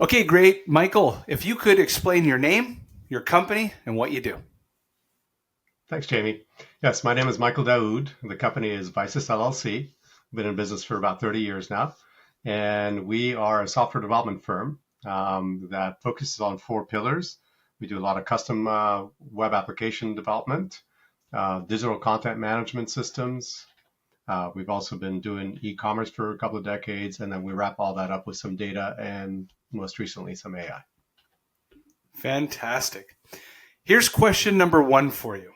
Okay, great. Michael, if you could explain your name, your company, and what you do. Thanks, Jamie. Yes, my name is Michael Daoud. The company is Visis LLC. I've been in business for about 30 years now. And we are a software development firm that focuses on four pillars. We do a lot of custom web application development, digital content management systems. We've also been doing e-commerce for a couple of decades, and then we wrap all that up with some data and most recently some AI. Fantastic. Here's question number one for you.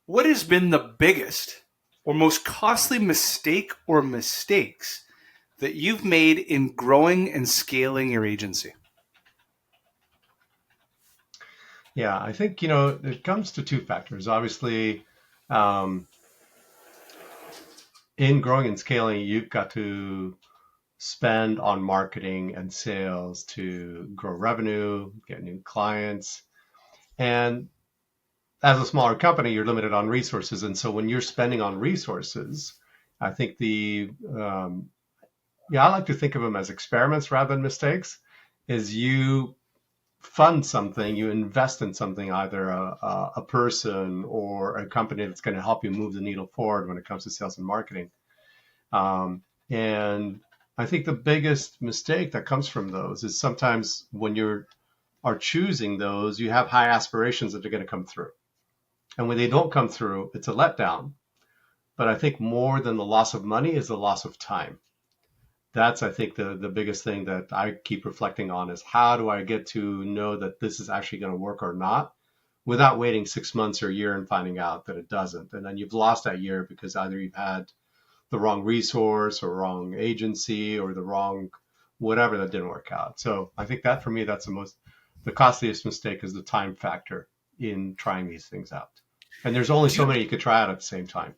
What has been the biggest or most costly mistake or mistakes that you've made in growing and scaling your agency? Yeah, I think, it comes to two factors. Obviously, um, in growing and scaling, you've got to spend on marketing and sales to grow revenue, get new clients. And as a smaller company, you're limited on resources. And so when you're spending on resources, I think I like to think of them as experiments rather than mistakes, is you fund something, you invest in something, either a person or a company that's going to help you move the needle forward when it comes to sales and marketing. And I think the biggest mistake that comes from those is sometimes when you are choosing those, you have high aspirations that they're going to come through. And when they don't come through, it's a letdown. But I think more than the loss of money is the loss of time. That's, I think, the biggest thing that I keep reflecting on is how do I get to know that this is actually going to work or not without waiting 6 months or a year and finding out that it doesn't. And then you've lost that year because either you've had the wrong resource or wrong agency or the wrong whatever that didn't work out. So I think that for me, that's the costliest mistake is the time factor in trying these things out. And there's only Do so you, many you could try out at the same time.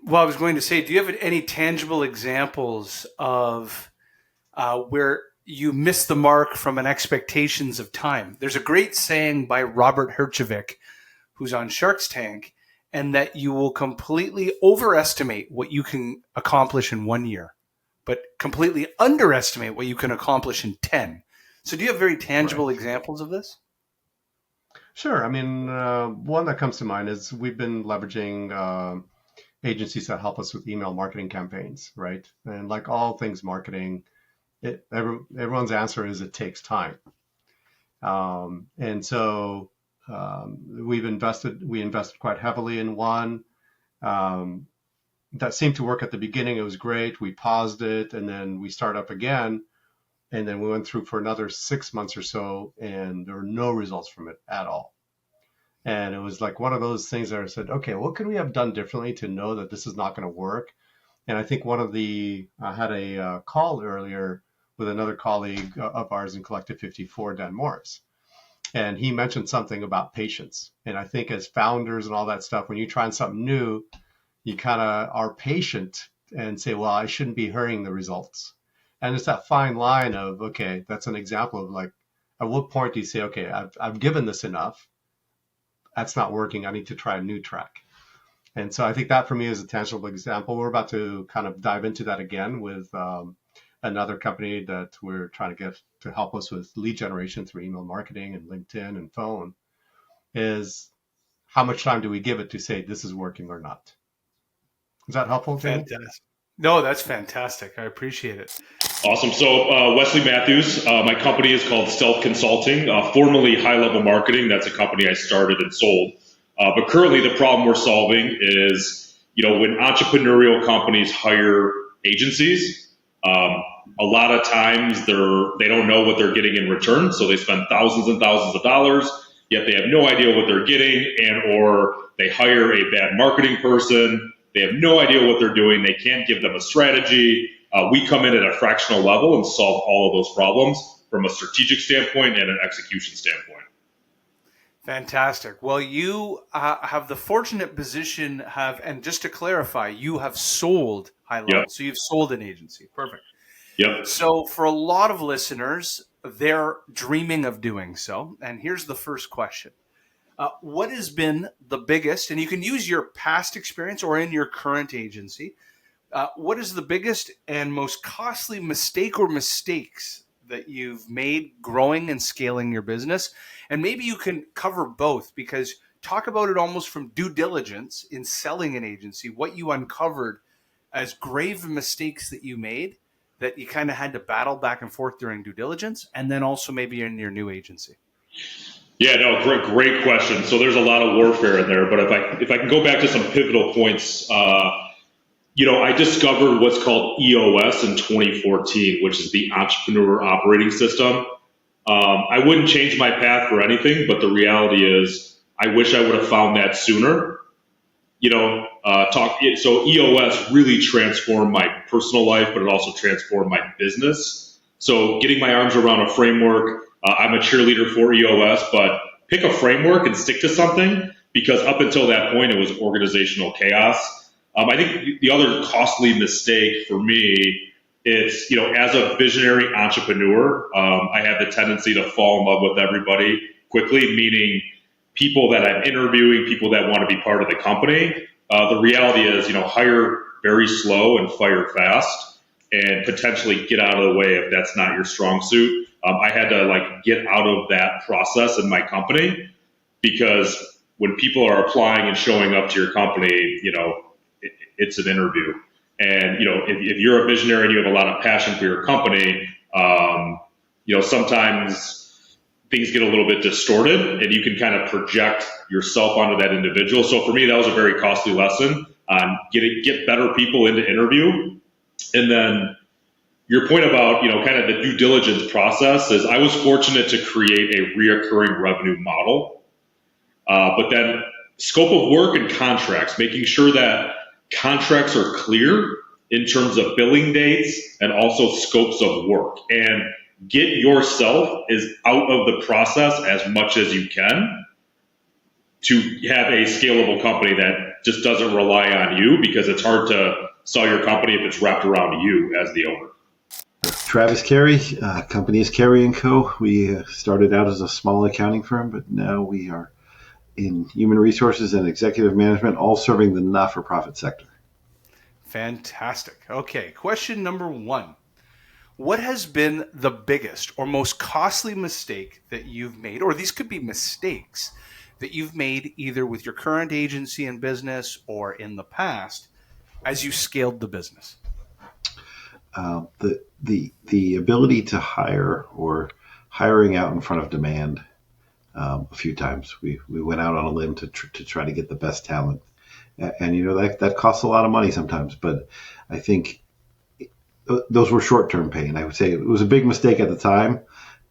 well, I was going to say, do you have any tangible examples of where you missed the mark from an expectations of time? There's a great saying by Robert Herjavec, who's on Shark's Tank, and that you will completely overestimate what you can accomplish in 1 year, but completely underestimate what you can accomplish in 10. So do you have very tangible Right. examples of this? Sure. I mean, one that comes to mind is we've been leveraging agencies that help us with email marketing campaigns, right? And like all things marketing, everyone's answer is it takes time. And so we invested quite heavily in one um, that seemed to work at the beginning. It was great. We paused it and then we start up again. And then we went through for another 6 months or so, and there were no results from it at all. And it was like one of those things that I said, okay, what could we have done differently to know that this is not going to work? And I think I had a call earlier with another colleague of ours in Collective 54, Dan Morris. And he mentioned something about patience. And I think as founders and all that stuff, when you're trying something new, you kind of are patient and say, well, I shouldn't be hurrying the results. And it's that fine line of, okay, that's an example of like, at what point do you say, okay, I've given this enough. That's not working. I need to try a new track. And so I think that for me is a tangible example. We're about to kind of dive into that again with another company that we're trying to get to help us with lead generation through email marketing and LinkedIn and phone. Is how much time do we give it to say this is working or not? Is that helpful, Jamie? Fantastic. No, that's fantastic. I appreciate it. Awesome. So, Wesley Matthews, my company is called Stealth Consulting, formerly High Level Marketing. That's a company I started and sold. But currently, the problem we're solving is, when entrepreneurial companies hire agencies, a lot of times they don't know what they're getting in return, so they spend thousands and thousands of dollars, yet they have no idea what they're getting, or they hire a bad marketing person. They have no idea what they're doing. They can't give them a strategy. We come in at a fractional level and solve all of those problems from a strategic standpoint and an execution standpoint. Fantastic. Well, you have the fortunate position and just to clarify, you have sold high level. Yep. So you've sold an agency. Perfect. Yep. So for a lot of listeners, they're dreaming of doing so. And here's the first question. What has been the biggest, and you can use your past experience or in your current agency, what is the biggest and most costly mistake or mistakes that you've made growing and scaling your business? And maybe you can cover both, because talk about it almost from due diligence in selling an agency, what you uncovered as grave mistakes that you made that you kind of had to battle back and forth during due diligence, and then also maybe in your new agency. Yeah, no, great question. So there's a lot of warfare in there, but if I can go back to some pivotal points, I discovered what's called EOS in 2014, which is the Entrepreneur Operating System. I wouldn't change my path for anything, but the reality is I wish I would have found that sooner. So EOS really transformed my personal life, but it also transformed my business. So getting my arms around a framework, I'm a cheerleader for EOS, but pick a framework and stick to something, because up until that point, it was organizational chaos. I think the other costly mistake for me is, as a visionary entrepreneur, I have the tendency to fall in love with everybody quickly, meaning people that I'm interviewing, people that want to be part of the company. The reality is, hire very slow and fire fast, and potentially get out of the way if that's not your strong suit. I had to get out of that process in my company, because when people are applying and showing up to your company, it's an interview. And, if you're a visionary and you have a lot of passion for your company, sometimes things get a little bit distorted and you can kind of project yourself onto that individual. So for me, that was a very costly lesson on get better people into interview. And then your point about, kind of the due diligence process is, I was fortunate to create a reoccurring revenue model. But then scope of work and contracts, making sure that contracts are clear in terms of billing dates and also scopes of work, and get yourself out of the process as much as you can to have a scalable company that just doesn't rely on you, because it's hard to sell your company if it's wrapped around you as the owner. Travis Carey, company is Carey & Co. We started out as a small accounting firm, but now we are in human resources and executive management, all serving the not-for-profit sector. Fantastic. Okay, question number 1. What has been the biggest or most costly mistake that you've made, or these could be mistakes that you've made either with your current agency and business or in the past as you scaled the business? The ability to hire, or hiring out in front of demand. A few times we went out on a limb to try to get the best talent, and that costs a lot of money sometimes. But I think those were short-term pain. I would say it was a big mistake at the time,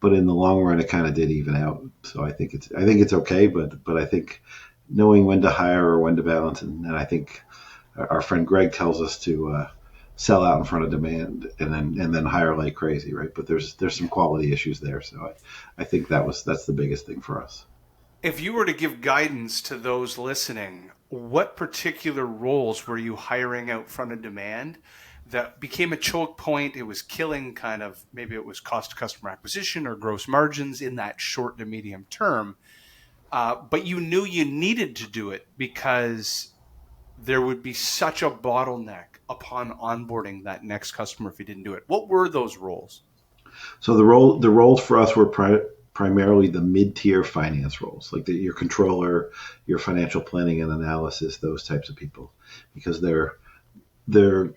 but in the long run, it kind of did even out. So I think it's okay. But I think knowing when to hire or when to balance, and I think our friend Greg tells us to sell out in front of demand and then hire like crazy, right? But there's some quality issues there. So I think that's the biggest thing for us. If you were to give guidance to those listening, what particular roles were you hiring out front of demand that became a choke point? It was killing maybe it was cost to customer acquisition or gross margins in that short to medium term. But you knew you needed to do it because there would be such a bottleneck upon onboarding that next customer if you didn't do it. What were those roles? So the roles for us were primarily the mid-tier finance roles, like your controller, your financial planning and analysis, those types of people, because they're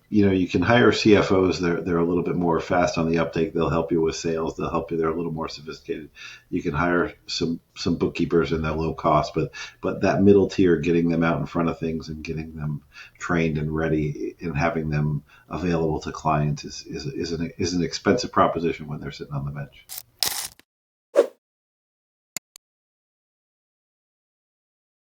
you can hire CFOs. They're a little bit more fast on the uptake. They'll help you with sales. They'll help you. They're a little more sophisticated. You can hire some bookkeepers and they're low cost, but that middle tier, getting them out in front of things and getting them trained and ready and having them available to clients is an expensive proposition when they're sitting on the bench.